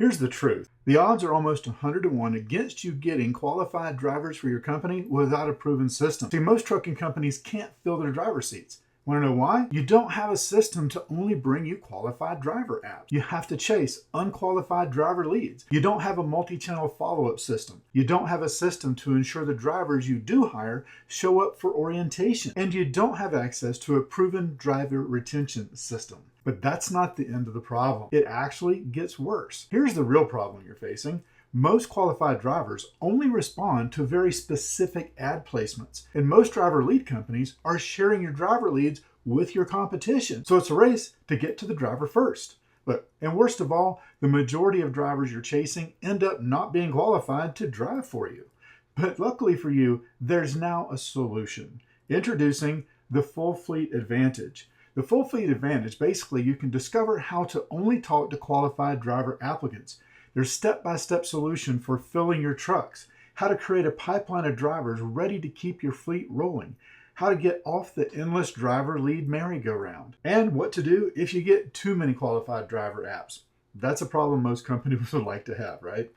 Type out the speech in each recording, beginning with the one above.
Here's the truth. The odds are almost 100 to 1 against you getting qualified drivers for your company without a proven system. See, most trucking companies can't fill their driver seats. Want to know why? You don't have a system to only bring you qualified driver apps. You have to chase unqualified driver leads. You don't have a multi-channel follow-up system. You don't have a system to ensure the drivers you do hire show up for orientation. And you don't have access to a proven driver retention system. But that's not the end of the problem. It actually gets worse. Here's the real problem you're facing. Most qualified drivers only respond to very specific ad placements, and most driver lead companies are sharing your driver leads with your competition. So it's a race to get to the driver first. Look, and worst of all, the majority of drivers you're chasing end up not being qualified to drive for you. But luckily for you, there's now a solution. Introducing the Full Fleet Advantage. The Full Fleet Advantage, basically you can discover how to only talk to qualified driver applicants. There's step-by-step solution for filling your trucks, how to create a pipeline of drivers ready to keep your fleet rolling, how to get off the endless driver lead merry-go-round, and what to do if you get too many qualified driver apps. That's a problem most companies would like to have, right?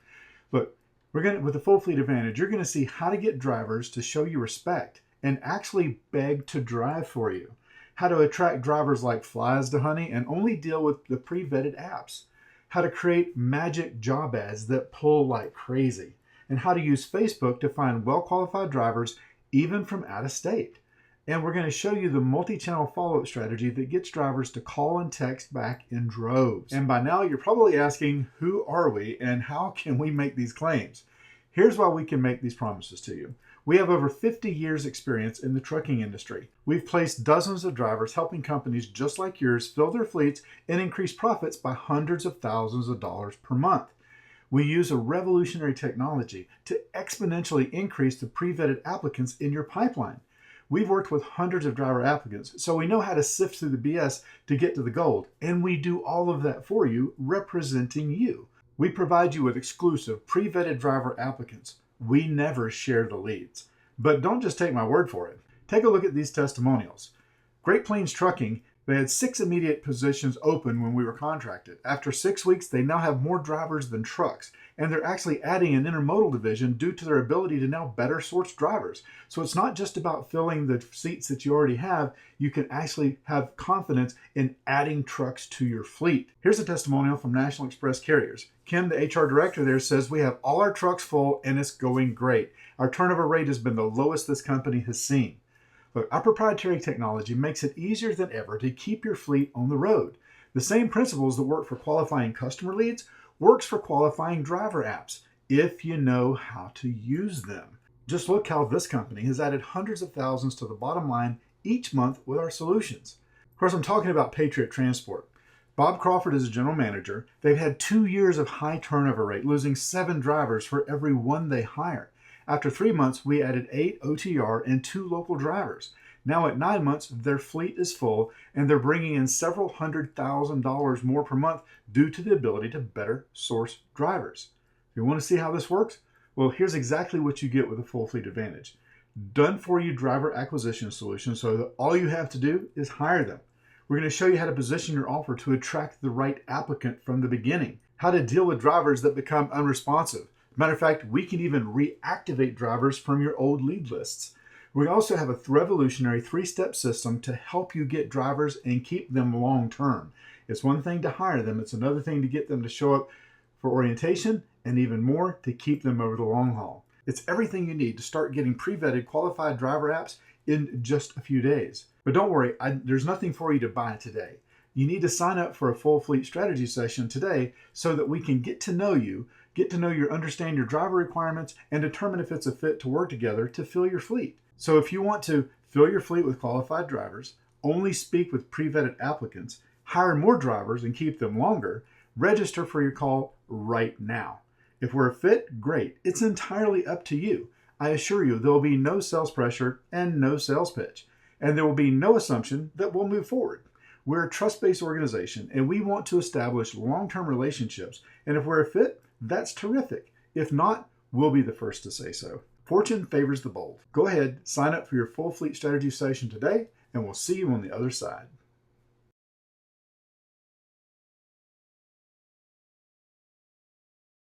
Look, with the Full Fleet Advantage, you're going to see how to get drivers to show you respect and actually beg to drive for you, how to attract drivers like flies to honey and only deal with the pre-vetted apps, how to create magic job ads that pull like crazy, and how to use Facebook to find well-qualified drivers even from out of state. And we're going to show you the multi-channel follow-up strategy that gets drivers to call and text back in droves. And by now you're probably asking, who are we and how can we make these claims? Here's why we can make these promises to you. We have over 50 years experience in the trucking industry. We've placed dozens of drivers helping companies just like yours fill their fleets and increase profits by hundreds of thousands of dollars per month. We use a revolutionary technology to exponentially increase the pre-vetted applicants in your pipeline. We've worked with hundreds of driver applicants, so we know how to sift through the BS to get to the gold, and we do all of that for you, representing you. We provide you with exclusive pre-vetted driver applicants. We never share the leads. But don't just take my word for it. Take a look at these testimonials. Great Plains Trucking, they had 6 immediate positions open when we were contracted. After 6 weeks, they now have more drivers than trucks, and they're actually adding an intermodal division due to their ability to now better source drivers. So it's not just about filling the seats that you already have. You can actually have confidence in adding trucks to your fleet. Here's a testimonial from National Express Carriers. Kim, the HR director there, says, "We have all our trucks full and it's going great. Our turnover rate has been the lowest this company has seen." Look, our proprietary technology makes it easier than ever to keep your fleet on the road. The same principles that work for qualifying customer leads works for qualifying driver apps, if you know how to use them. Just look how this company has added hundreds of thousands to the bottom line each month with our solutions. Of course, I'm talking about Patriot Transport. Bob Crawford is a general manager. They've had 2 years of high turnover rate, losing 7 drivers for every 1 they hire. After 3 months, we added 8 OTR and 2 local drivers. Now at 9 months, their fleet is full and they're bringing in several $100,000 more per month due to the ability to better source drivers. If you want to see how this works, well, here's exactly what you get with the Full Fleet Advantage. Done for you driver acquisition solution so that all you have to do is hire them. We're going to show you how to position your offer to attract the right applicant from the beginning, how to deal with drivers that become unresponsive. Matter of fact, we can even reactivate drivers from your old lead lists. We also have a revolutionary 3-step system to help you get drivers and keep them long term. It's one thing to hire them, it's another thing to get them to show up for orientation, and even more to keep them over the long haul. It's everything you need to start getting pre-vetted qualified driver apps in just a few days. But don't worry, there's nothing for you to buy today. You need to sign up for a full fleet strategy session today so that we can get to know you, understand your driver requirements, and determine if it's a fit to work together to fill your fleet. So if you want to fill your fleet with qualified drivers, only speak with pre-vetted applicants, hire more drivers and keep them longer, register for your call right now. If we're a fit, great. It's entirely up to you. I assure you there will be no sales pressure and no sales pitch. And there will be no assumption that we'll move forward. We're a trust-based organization and we want to establish long-term relationships. And if we're a fit, that's terrific. If not, we'll be the first to say so. Fortune favors the bold. Go ahead, sign up for your full fleet strategy session today, and we'll see you on the other side.